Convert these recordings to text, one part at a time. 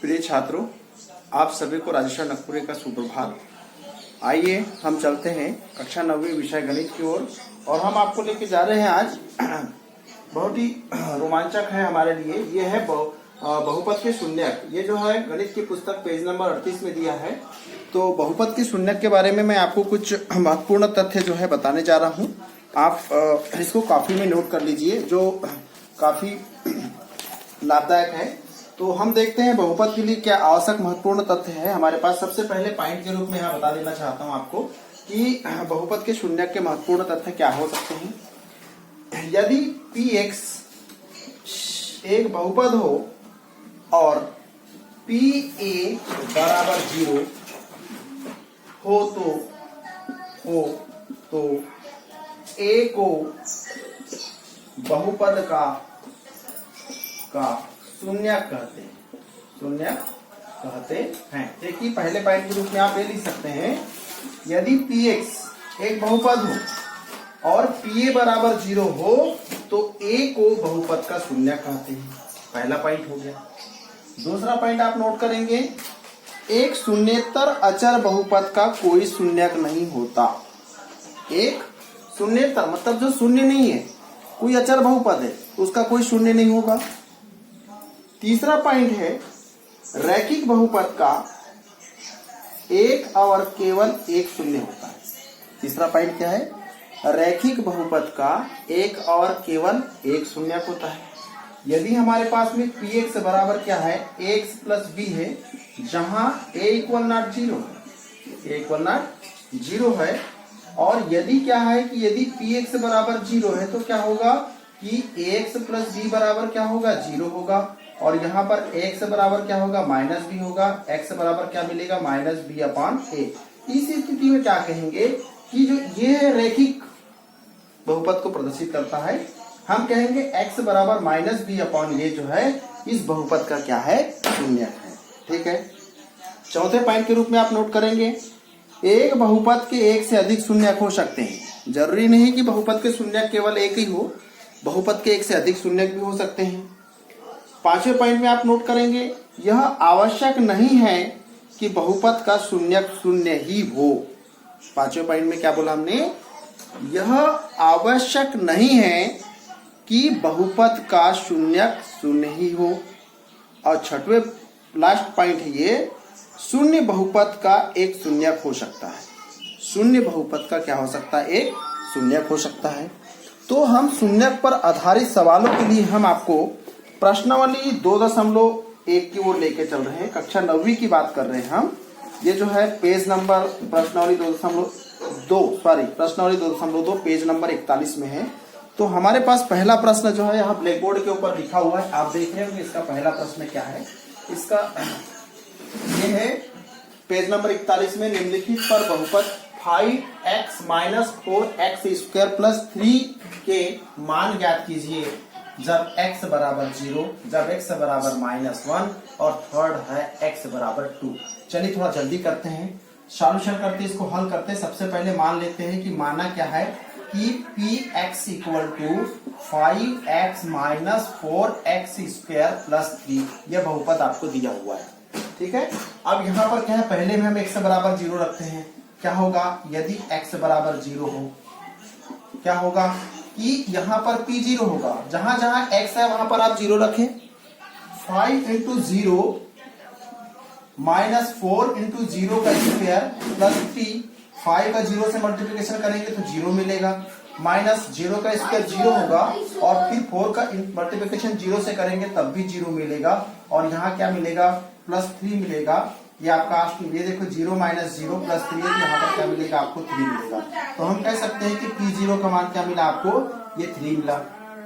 प्रिय छात्रों, आप सभी को राजेश्वर नकपुरे का सुप्रभात। आइए हम चलते हैं कक्षा 9वीं विषय गणित की ओर और हम आपको लेके जा रहे हैं आज बहुत ही रोमांचक है हमारे लिए। ये है बहुपद के शून्यक। ये जो है गणित की पुस्तक पेज नंबर 38 में दिया है। तो बहुपद के शून्यक के बारे में मैं आपको कुछ महत्वपूर्ण तथ्य जो है बताने जा रहा हूँ। आप इसको कॉपी में नोट कर लीजिए, जो काफी लाभदायक है। तो हम देखते हैं बहुपद के लिए क्या आवश्यक महत्वपूर्ण तथ्य है हमारे पास। सबसे पहले पॉइंट के रूप में यहाँ बता देना चाहता हूँ आपको कि बहुपद के शून्यक के महत्वपूर्ण तथ्य क्या हो सकते हैं। यदि Px एक बहुपद हो और Pa बराबर 0 हो तो A को बहुपद का शून्यक कहते हैं। देखिए पहले पॉइंट के रूप में आप ये लिख सकते हैं, यदि Px एक बहुपद हो और Pa बराबर 0 हो तो A को बहुपद का शून्यक कहते हैं। पहला पॉइंट हो गया। दूसरा पॉइंट आप नोट करेंगे, एक शून्येतर अचर बहुपद का कोई शून्यक नहीं होता। एक शून्येतर मतलब जो शून्य नहीं है, कोई अचर बहुपद है उसका कोई शून्य नहीं होगा। तीसरा पॉइंट है, रैखिक बहुपद का एक और केवल एक शून्य होता है। तीसरा पॉइंट क्या है, रैखिक बहुपद का एक और केवल एक शून्य होता है। यदि हमारे पास में Px बराबर क्या है, x प्लस b है, जहां a इक्वल नॉट 0 है, a इक्वल नॉट 0 है। और यदि क्या है कि यदि Px बराबर 0 है तो क्या होगा कि ax प्लस b बराबर क्या होगा, 0 होगा। और यहाँ पर x बराबर क्या होगा, माइनस b होगा। x बराबर क्या मिलेगा, माइनस b अपॉन a। इस स्थिति में क्या कहेंगे कि जो ये है रैखिक बहुपद को प्रदर्शित करता है, हम कहेंगे x बराबर माइनस b अपॉन a जो है इस बहुपद का क्या है, शून्यक है। ठीक है। चौथे पॉइंट के रूप में आप नोट करेंगे, एक बहुपद के एक से अधिक शून्यक हो सकते हैं। जरूरी नहीं कि बहुपद के शून्यक केवल एक ही हो, बहुपद के एक से अधिक शून्यक भी हो सकते हैं। पांचवें पॉइंट में आप नोट करेंगे, यह आवश्यक नहीं है कि बहुपद का शून्यक शून्य ही हो। पांचवें पॉइंट में क्या बोला हमने, यह आवश्यक नहीं है कि बहुपद का शून्यक शून्य ही हो। और छठवें लास्ट पॉइंट है ये, शून्य बहुपद का एक शून्यक हो सकता है। शून्य बहुपद का क्या हो सकता है, एक शून्यक हो सकता है। तो हम शून्यक पर आधारित सवालों के लिए हम आपको प्रश्नावली 2.1 की ओर लेके चल रहे हैं। कक्षा 9वीं की बात कर रहे हैं हम। ये जो है पेज नंबर प्रश्नावली 2.2 पेज नंबर 41 में है। तो हमारे पास पहला प्रश्न जो है यहाँ ब्लैक बोर्ड के ऊपर लिखा हुआ है, आप देख रहे होंगे। इसका पहला प्रश्न क्या है, इसका ये है पेज नंबर 41 में, निम्नलिखित पर बहुपद 5x minus 4x square plus 3 के मान ज्ञात कीजिए जब x बराबर 0, जब x बराबर -1 और थर्ड है x बराबर 2। चलिए थोड़ा जल्दी करते हैं, सॉल्यूशन करते हैं, इसको हल करते हैं। सबसे पहले मान लेते हैं कि माना क्या है कि Px equal to 5x minus 4x square plus 3। यह बहुपद आपको दिया हुआ है। ठीक है। अब यहाँ पर क्या है, पहले में हम x बराबर 0 रखते हैं। क्या होगा, यदि x बराबर 0 हो, क्या होगा कि यहाँ पर P0 होगा। जहां जहां x है वहां पर आप 0 रखें। 5 इंटू 0 माइनस 4 इंटू 0 का स्क्वायर प्लस 3। 5 का 0 से मल्टीप्लिकेशन करेंगे तो 0 मिलेगा, माइनस 0 का स्क्वायर 0 होगा और फिर 4 का मल्टीप्लिकेशन 0 से करेंगे तब भी 0 मिलेगा। और यहाँ क्या मिलेगा, प्लस 3 मिलेगा। ये आपका ये देखो 0 माइनस 0 प्लस 3 है, यहाँ पर क्या मिलेगा, आपको 3 मिलेगा। तो हम कह सकते हैं कि P0 का मान क्या मिला आपको, ये 3 मिला।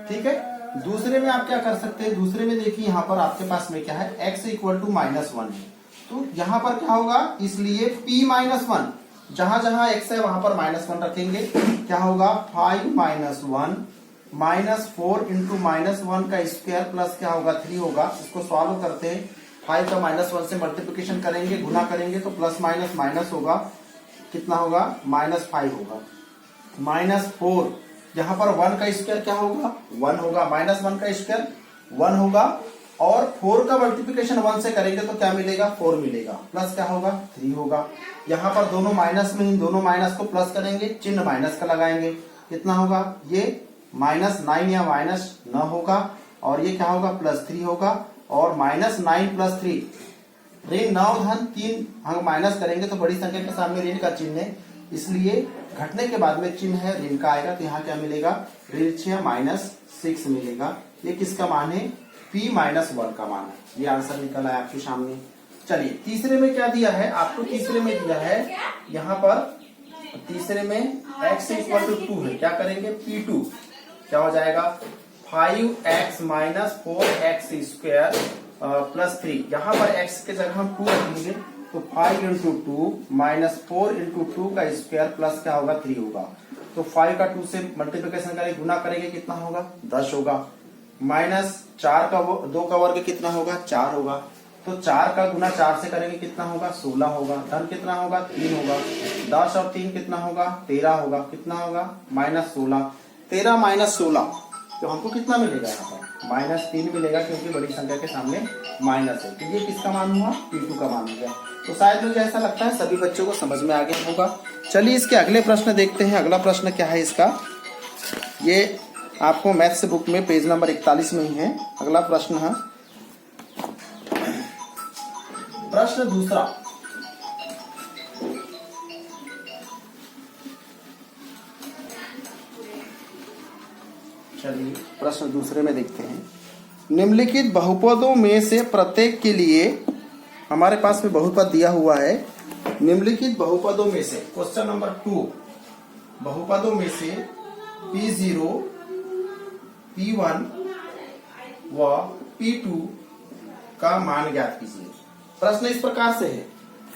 ठीक है। दूसरे में आप क्या कर सकते हैं, दूसरे में देखिए यहाँ पर आपके पास में क्या है, x इक्वल टू -1 है। तो यहाँ पर क्या होगा, इसलिए P-1, जहां जहां x है वहां पर -1 रखेंगे। क्या होगा, 5 माइनस 1 माइनस 4 इंटू -1 का स्क्वायर प्लस क्या होगा, 3 होगा। इसको सॉल्व करते हैं, 5 का -1 से मल्टीप्लिकेशन करेंगे, गुना करेंगे तो प्लस माइनस माइनस होगा। कितना होगा, -5 होगा। -4 यहाँ पर 1 का स्क्वायर क्या होगा, 1 होगा। -1 का स्क्वायर 1 होगा और 4 का मल्टीप्लिकेशन 1 से करेंगे तो क्या मिलेगा, 4 मिलेगा, प्लस क्या होगा, 3 होगा। यहाँ पर दोनों माइनस में, इन दोनों माइनस को प्लस करेंगे, चिन्ह माइनस का लगाएंगे, कितना होगा, ये -9 या माइनस न होगा, और ये क्या होगा, +3 होगा, और -9 + 3 ऋण 9 धन 3 हम माइनस करेंगे तो बड़ी संख्या के सामने ऋण का चिन्ह है, इसलिए घटने के बाद में चिन्ह है ऋण का आएगा, तो यहाँ क्या मिलेगा, ऋण 6 -6 मिलेगा। ये किसका मान है, p-1 का मान है। ये आंसर निकल आया आपके सामने। चलिए तीसरे में क्या दिया है आपको, तीसरे में दिया है यहाँ पर, तीसरे में x = 2 है, क्या करेंगे, p2 क्या हो जाएगा, 5x - 4x² + 3। यहाँ पर x के जगह हम 2 रखेंगे तो 5 × 2 - 4 × 2 का स्क्वायर प्लस क्या होगा, 3 होगा। तो 5 का 2 से मल्टीप्लिकेशन करेंगे, गुना करेंगे, कितना होगा, 10 होगा। -4 का 2 का वर्ग कितना होगा, 4 होगा। तो 4 का गुना 4 से करेंगे, कितना होगा, 16 होगा। धन कितना होगा, 3 होगा। 10 और 3 कितना होगा, 13 होगा। कितना होगा, -16। 13 - 16 तो हमको कितना मिलेगा, यहाँ पर -3 मिलेगा, क्योंकि बड़ी संख्या के सामने माइनस है। तो ये किसका मान हुआ, p2 का मान हो गया। तो शायद मुझे ऐसा लगता है सभी बच्चों को समझ में आ गया होगा। चलिए इसके अगले प्रश्न देखते हैं। अगला प्रश्न क्या है इसका, ये आपको मैथ्स बुक में पेज नंबर 41 में ही है। अगला प्रश्न है प्रश्न दूसरा, चलिए प्रश्न दूसरे में देखते हैं। निम्नलिखित बहुपदों में से प्रत्येक के लिए, हमारे पास में बहुपद दिया हुआ है, निम्नलिखित बहुपदों में से, क्वेश्चन नंबर 2, बहुपदों में से p0, p1 व p2 का मान ज्ञात कीजिए। प्रश्न इस प्रकार से है,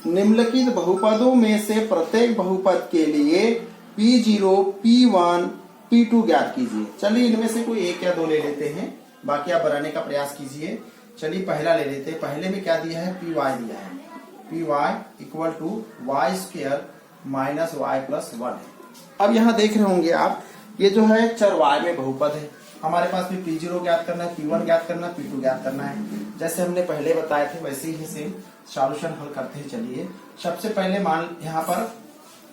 निम्नलिखित बहुपदों में से प्रत्येक बहुपद के लिए p0, p1, p2 ज्ञात कीजिए। चलिए इनमें से कोई एक या दो ले लेते हैं, बाकी आप बनाने का प्रयास कीजिए। चलिए पहला ले लेते हैं। पहले में क्या दिया है, py दिया है, py = y² - y + 1 है। अब यहाँ देख रहे होंगे आप, ये जो है चर y में बहुपद है। हमारे पास में p0 ज्ञात करना है, p1 ज्ञात करना है, p2 ज्ञात करना है। जैसे हमने पहले बताए थे वैसे ही सेम सॉल्यूशन हल करते हैं। चलिए सबसे पहले मान यहाँ पर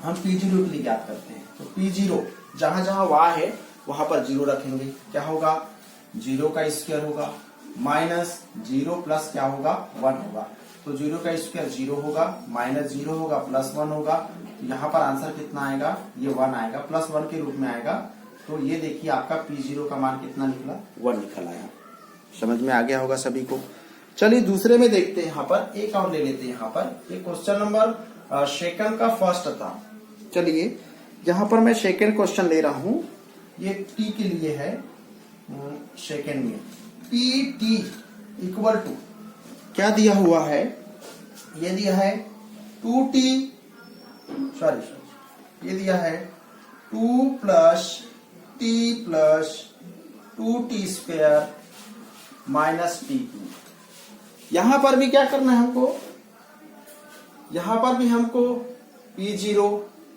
हम p0 के लिए ज्ञात करते हैं। तो p0 जहां जहां y है वहां पर 0 रखेंगे, क्या होगा, 0 का स्क्वायर होगा, -0 प्लस क्या होगा, 1 होगा। तो 0 का स्क्वायर 0 होगा, -0 होगा, +1 होगा। तो यहाँ पर आंसर कितना आएगा, ये 1 आएगा, +1 के रूप में आएगा। तो ये देखिए आपका p0 का मान कितना निकला, 1 निकल आया। समझ में आ गया होगा सभी को। चलिए दूसरे में देखते हैं, यहाँ पर एक और ले लेते हैं। यहाँ पर ये क्वेश्चन नंबर सेकंड का फर्स्ट था। चलिए यहाँ पर मैं सेकंड क्वेश्चन ले रहा हूँ, ये t के लिए है। सेकंड में pt = क्या दिया हुआ है, ये दिया है 2t, सॉरी ये दिया है 2 + t + 2t² - t2। यहां पर भी क्या करना है हमको, यहां पर भी हमको p0,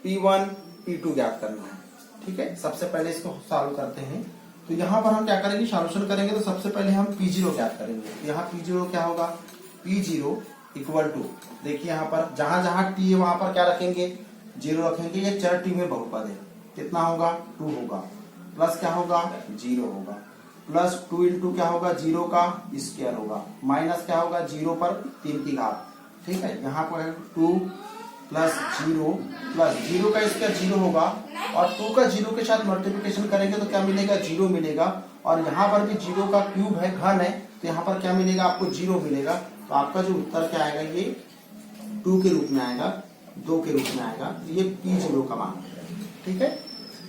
p1, p2 ज्ञात करना है। ठीक है, सबसे पहले इसको सॉल्व करते हैं। तो यहाँ पर हम क्या करेंगे, सॉल्यूशन करेंगे। तो सबसे पहले हम p0 ज्ञात करेंगे। यहाँ p0 क्या होगा, p0 = देखिए यहाँ पर जहां जहां t है वहां पर क्या रखेंगे, 0 रखेंगे। ये चर t में बहुपद है, कितना होगा, 2 होगा, प्लस क्या होगा, 0 होगा, +2 × क्या होगा, 0 का स्क्वायर होगा, माइनस क्या होगा, 0 पर 3 की घात। ठीक है, यहाँ पर 2 + 0 + 0 का स्क्वायर 0 होगा, और 2 का 0 के साथ मल्टीप्लिकेशन करेंगे तो क्या मिलेगा, 0 मिलेगा। और यहाँ पर भी 0 का क्यूब है, घन है, तो यहाँ पर क्या मिलेगा, आपको 0 मिलेगा। तो आपका जो उत्तर क्या आएगा, ये 2 के रूप में आएगा, 2 के रूप में आएगा। तो ये p0 का मान है। ठीक है,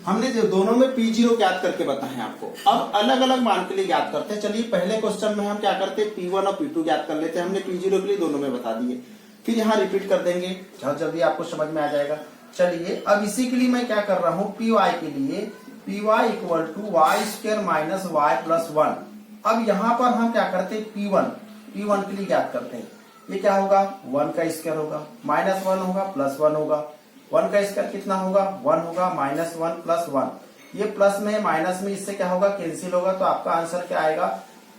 हमने जो दोनों में p0 ज्ञात करके बताए आपको। अब अलग अलग मान के लिए ज्ञात करते हैं। चलिए पहले क्वेश्चन में हम क्या करते हैं, p1 और p2 ज्ञात कर लेते हैं। हमने p0 के लिए दोनों में बता दिए, फिर यहाँ रिपीट कर देंगे, बहुत जल्दी आपको समझ में आ जाएगा। चलिए अब इसी के लिए मैं क्या कर रहा हूँ, py के लिए py = y² - y + 1। अब यहाँ पर हम क्या करते हैं, p1 के लिए ज्ञात करते हैं। ये क्या होगा, 1 का स्क्वायर होगा, -1 होगा, +1 होगा। 1 का स्क्वायर कितना होगा, 1 होगा, -1 + 1। ये प्लस में माइनस में इससे क्या होगा, कैंसिल होगा। तो आपका आंसर क्या आएगा,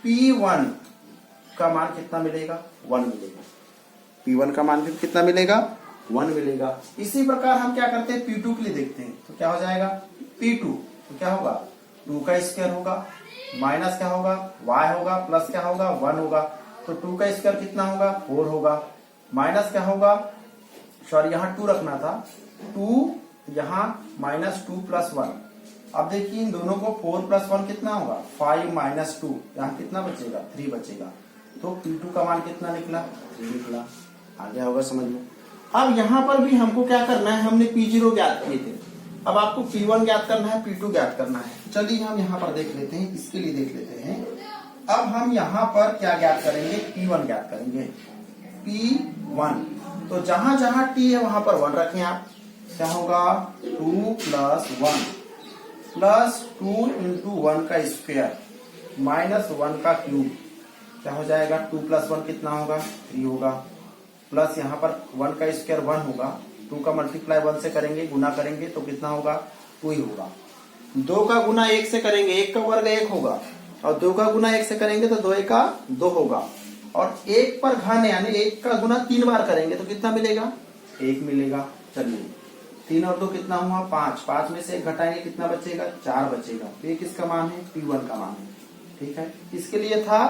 p1 का मान कितना मिलेगा, 1 मिलेगा। P1 का मान भी कितना मिलेगा, 1 मिलेगा। इसी प्रकार हम क्या करते हैं, P2 के लिए देखते हैं। तो क्या हो जाएगा, P2 तो क्या होगा, 2 का स्क्वायर होगा, माइनस क्या होगा, y होगा, प्लस क्या होगा, 1 होगा। तो 2 का स्क्वायर कितना होगा, 4 होगा, माइनस क्या होगा, सॉरी यहाँ 2 रखना था, 2 यहाँ माइनस 2 प्लस 1। अब देखिए इन दोनों को 4 प्लस 1 कितना होगा, 5 माइनस 2, यहाँ कितना बचेगा, 3 बचेगा। तो P2 का मान कितना निकला, 3 निकला। आ गया होगा समझ में। अब यहाँ पर भी हमको क्या करना है, हमने P0 ज्ञात किए थे, अब आपको P1 ज्ञात करना है, P2 ज्ञात करना है। चलिए हम यहाँ पर देख लेते हैं, इसके लिए देख लेते हैं। अब हम यहाँ पर क्या ज्ञात करेंगे, P1 ज्ञात करेंगे, P1। तो जहां जहां T है वहां पर 1 रखें आप। क्या होगा, 2 प्लस 1 प्लस 2 इंटू 1 का स्क्वायर माइनस 1 का क्यूब। क्या हो जाएगा, 2 प्लस 1 कितना होगा, 3 होगा, प्लस यहाँ पर 1 का स्क्वायर 1 होगा, 2 का मल्टीप्लाई 1 से करेंगे, गुना करेंगे तो कितना होगा, 2 ही होगा। 2 का गुना 1 से करेंगे, 1 का वर्ग 1 होगा, और 2 का गुना 1 से करेंगे तो 2 का 2 होगा, और 1 पर घन यानी 1 का गुना 3 बार करेंगे तो कितना मिलेगा, 1 मिलेगा। चलिए 3 और 2 कितना हुआ, 5, 5 में से 1 घटाएंगे कितना बचेगा, 4 बचेगा। तो ये किसका मान है, P1 का मान है। ठीक है, इसके लिए था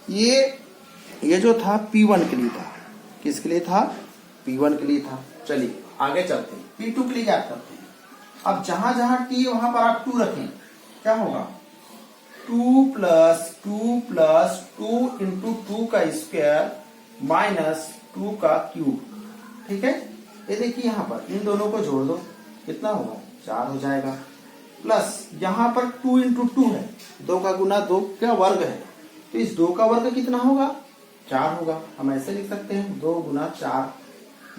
ये जो था P1 के लिए था, किसके लिए था, P1 के लिए था। चलिए आगे चलते हैं, P2 के लिए क्या करते हैं। अब जहां जहां T वहां पर आप 2 रखें। क्या होगा, 2 प्लस 2 इंटू 2 का स्क्वायर माइनस 2 का क्यूब। ठीक है, ये देखिए यहाँ पर इन दोनों को जोड़ दो, कितना होगा, 4 हो जाएगा। प्लस यहाँ पर 2 इंटू 2 है, 2 का गुना 2 का वर्ग है, तो इस 2 का वर्ग कितना होगा, 4 होगा। हम ऐसे लिख सकते हैं 2 गुना 4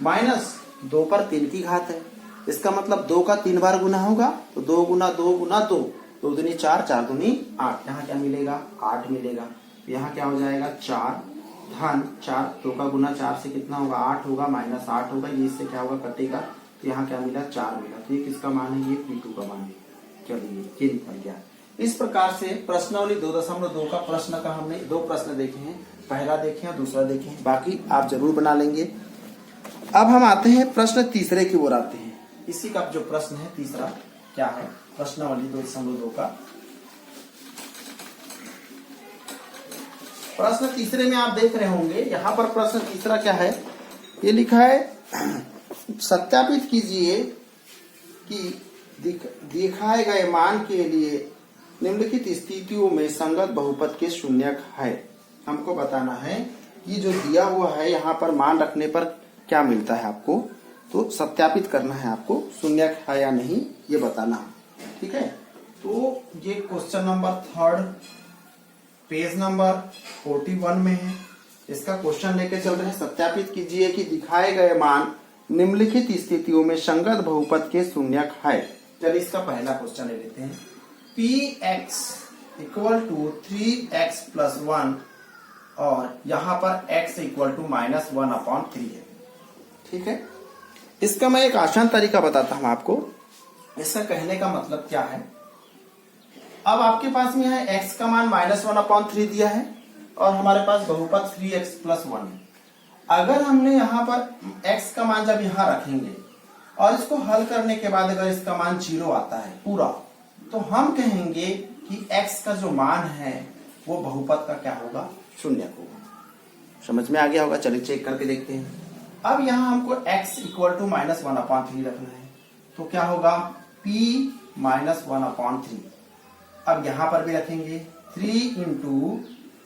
माइनस 2 पर 3 की घात है, इसका मतलब 2 का 3 बार गुना होगा, तो 2 गुना 2 गुना 2, 2 दूनी 4, 4 दूनी 8, यहाँ क्या मिलेगा, 8 मिलेगा। यहाँ क्या हो जाएगा, 4 धन 4, 2 का गुना 4 से कितना होगा, 8 होगा, माइनस 8 होगा, ये इससे क्या होगा, कटेगा, तो यहाँ क्या मिला, 4 मिला। तो ये किसका मान है, ये P2 का मान है। चलिए ये निकल गया। इस प्रकार से प्रश्नावली 2.2 का प्रश्न का हमने 2 प्रश्न देखे हैं, पहला देखें और दूसरा देखें, बाकी आप जरूर बना लेंगे। अब हम आते हैं प्रश्न तीसरे की ओर आते हैं। इसी का जो प्रश्न है तीसरा क्या है, प्रश्नावली 2.2 का प्रश्न तीसरे में आप देख रहे होंगे, यहाँ पर प्रश्न तीसरा क्या है, ये लिखा है सत्यापित कीजिए कि दिखाए गए मान के लिए निम्नलिखित स्थितियों में संगत बहुपद के शून्यक है। हमको बताना है कि जो दिया हुआ है यहाँ पर मान रखने पर क्या मिलता है आपको, तो सत्यापित करना है आपको, शून्यक है या नहीं ये बताना है। ठीक है, तो ये क्वेश्चन नंबर 3 पेज नंबर 41 में है, इसका क्वेश्चन लेके चल रहे हैं। सत्यापित कीजिए कि दिखाए गए मान निम्नलिखित स्थितियों में संगत बहुपद के शून्यक है। चलिए इसका पहला क्वेश्चन ले लेते हैं। Px equal to 3x plus 1 और यहाँ पर x इक्वल टू माइनस 1/3 है। ठीक है, इसका मैं एक आसान तरीका बताता हूं आपको। इसका कहने का मतलब क्या है, अब आपके पास में है x का मान माइनस 1/3 दिया है और हमारे पास बहुपद 3x प्लस 1 है। अगर हमने यहाँ पर x का मान जब यहाँ रखेंगे और इसको हल करने के बाद अगर इसका मान 0 आता है पूरा, तो हम कहेंगे कि x का जो मान है वो बहुपद का क्या होगा, शून्य होगा। समझ में आ गया होगा, चलिए चेक करके देखते हैं। अब यहाँ हमको x इक्वल टू माइनस 1/3 रखना है, तो क्या होगा, p माइनस 1/3। अब यहाँ पर भी रखेंगे 3 इंटू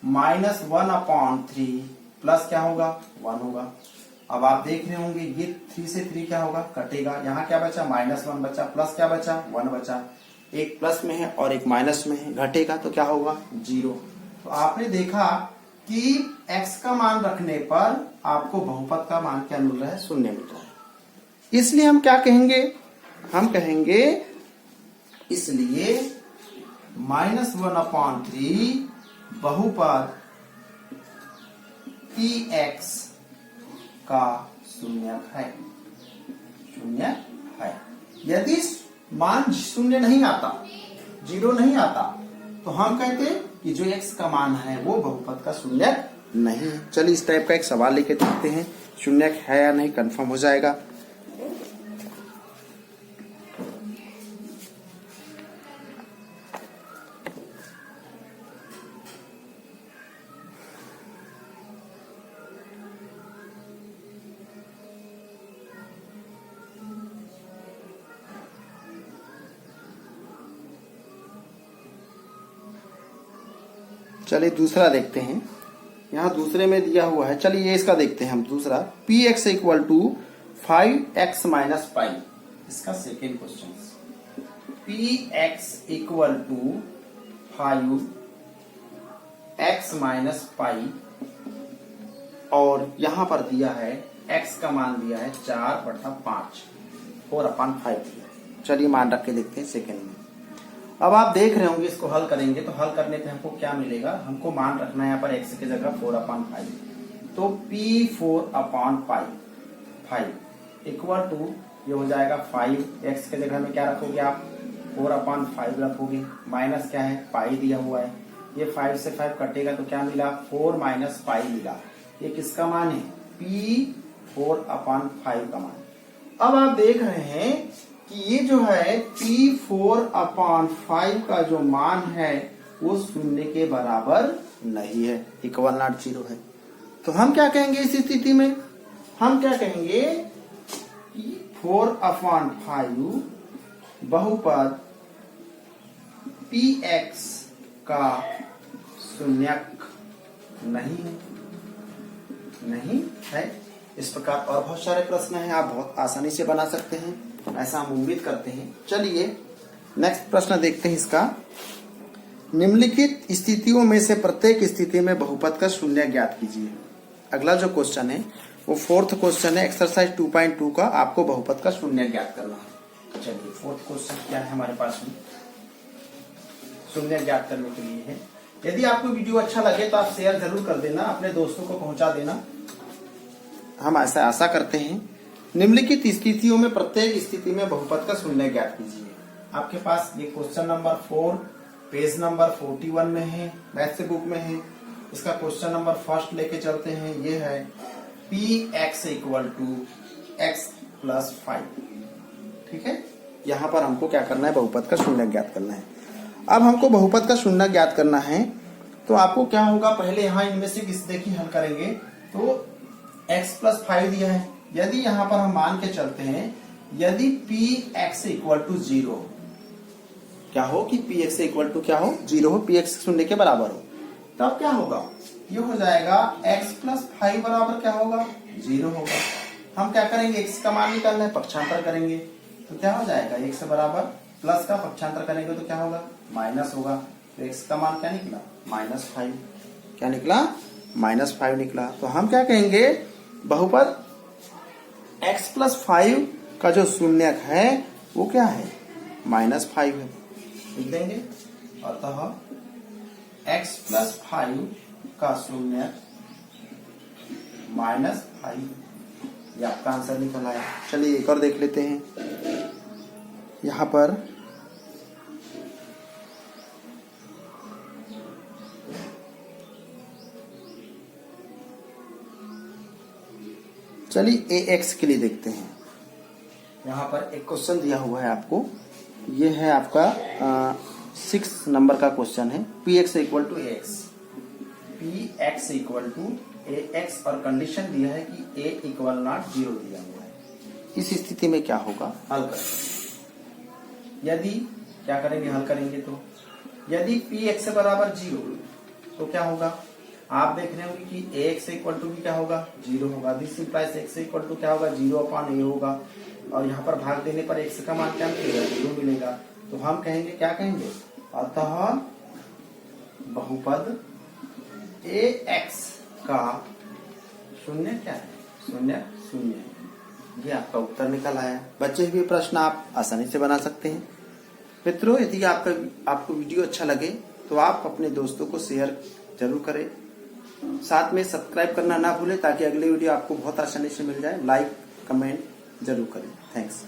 माइनस 1/3 प्लस क्या होगा, 1 होगा। अब आप देख रहे होंगे ये 3 से 3 क्या होगा, कटेगा, यहाँ क्या बचा, -1 बचा, प्लस क्या बचा, 1 बचा। एक प्लस में है और एक माइनस में है, घटेगा तो क्या होगा, 0। तो आपने देखा कि x का मान रखने पर आपको बहुपद का मान क्या मिल रहा है, शून्य मिल रहा है। इसलिए हम क्या कहेंगे, हम कहेंगे इसलिए -1/3 बहुपद px का शून्य है, शून्य है। यदि मान शून्य नहीं आता, 0 नहीं आता, तो हम कहते कि जो x का मान है वो बहुपद का शून्य नहीं है। चलिए इस टाइप का एक सवाल लेके देखते हैं, शून्यक है या नहीं, कंफर्म हो जाएगा। चलिए दूसरा देखते हैं, यहाँ दूसरे में दिया हुआ है। चलिए ये इसका देखते हैं हम दूसरा, P X equal to 5x minus pi. इसका second question, P X equal to 5x minus pi, और यहां पर दिया है x का मान दिया है 4/5, 4/5 दिया। चलिए मान रख के देखते हैं सेकेंड में। अब आप देख रहे होंगे, इसको हल करेंगे तो हल करने पे हमको क्या मिलेगा, हमको मान रखना है यहाँ पर x की जगह 4/5, तो P4/5 इक्वल टू ये हो जाएगा 5। x के जगह में क्या रखोगे आप, 4/5 रखोगे, माइनस क्या है पाई दिया हुआ है, ये 5 से 5 कटेगा तो क्या मिला, 4 माइनस पाई मिला। ये किसका मान है, P4/5 का मान। अब आप देख रहे हैं कि ये जो है P4/5 का जो मान है वो शून्य के बराबर नहीं है, इक्वल नॉट 0 है। तो हम क्या कहेंगे इस स्थिति में, हम क्या कहेंगे कि 4/5 बहुपद Px का शून्यक नहीं है, नहीं है। इस प्रकार और बहुत सारे प्रश्न हैं, आप बहुत आसानी से बना सकते हैं, ऐसा हम उम्मीद करते हैं। चलिए नेक्स्ट प्रश्न देखते हैं इसका, निम्नलिखित स्थितियों में से प्रत्येक स्थिति में बहुपद का शून्य ज्ञात कीजिए। अगला जो क्वेश्चन है वो फोर्थ क्वेश्चन है, एक्सरसाइज 2.2 का, आपको बहुपद का शून्य ज्ञात करना है। चलिए फोर्थ क्वेश्चन क्या है हमारे पास में, शून्य ज्ञात करने के लिए है। यदि आपको वीडियो अच्छा लगे तो आप शेयर जरूर कर देना, अपने दोस्तों को पहुंचा देना, हम ऐसा आशा करते हैं। निम्नलिखित स्थितियों में प्रत्येक स्थिति में बहुपद का शून्य ज्ञात कीजिए। आपके पास ये क्वेश्चन नंबर 4 पेज नंबर 41 में है, मैथ्स बुक में है। इसका क्वेश्चन नंबर फर्स्ट लेके चलते हैं, ये है Px equal to x plus 5। ठीक है, यहाँ पर हमको क्या करना है, बहुपद का शून्य ज्ञात करना है। अब हमको बहुपद का शून्य ज्ञात करना है तो आपको क्या होगा, पहले यहाँ इनमें से किस देखिए हल करेंगे तो x प्लस 5 दिया है। यदि यहाँ पर हम मान के चलते हैं, यदि Px इक्वल टू 0 क्या हो, कि Px इक्वल टू क्या हो, 0 हो, Px शून्य के बराबर हो, तब क्या होगा, ये हो जाएगा x प्लस 5 बराबर क्या होगा, 0 होगा। हम क्या करेंगे, x का मान निकालना है, पक्षांतर करेंगे तो क्या हो जाएगा, x के बराबर प्लस का पक्षांतर करेंगे तो क्या होगा, माइनस होगा। तो x का मान क्या निकला, -5। क्या निकला, -5 निकला। तो हम क्या कहेंगे, बहुपद x प्लस 5 का जो शून्यक है वो क्या है, -5 है, लिख देंगे। अतः x प्लस 5 का शून्यक -5, ये आपका आंसर निकल आया। चलिए एक और देख लेते हैं, यहाँ पर चलिए ax के लिए देखते हैं। यहाँ पर एक क्वेश्चन दिया हुआ है आपको, ये है आपका 6 नंबर का क्वेश्चन है, Px equal to ax, Px equal to ax, और कंडीशन दिया है कि a इक्वल नॉट 0 दिया हुआ है। इस स्थिति में क्या होगा, हल करेंगे। यदि क्या करेंगे, हल करेंगे तो यदि Px से बराबर 0 तो क्या होगा, आप देख रहे होंगे कि ax इक्वल टू भी क्या होगा, 0 होगा। This implies x equal to क्या होगा, 0/a होगा, और यहाँ पर भाग देने पर x का मान क्या मिलेगा, 0 मिलेगा। तो हम कहेंगे, क्या कहेंगे, अतः बहुपद ax का शून्य क्या है, शून्य है। ये आपका उत्तर निकल आया। बचे हुए प्रश्न आप आसानी से बना सकते हैं। मित्रों, यदि आपको वीडियो अच्छा लगे तो आप अपने दोस्तों को शेयर जरूर करें, साथ में सब्सक्राइब करना ना भूलें ताकि अगली वीडियो आपको बहुत आसानी से मिल जाए। लाइक कमेंट जरूर करें। थैंक्स।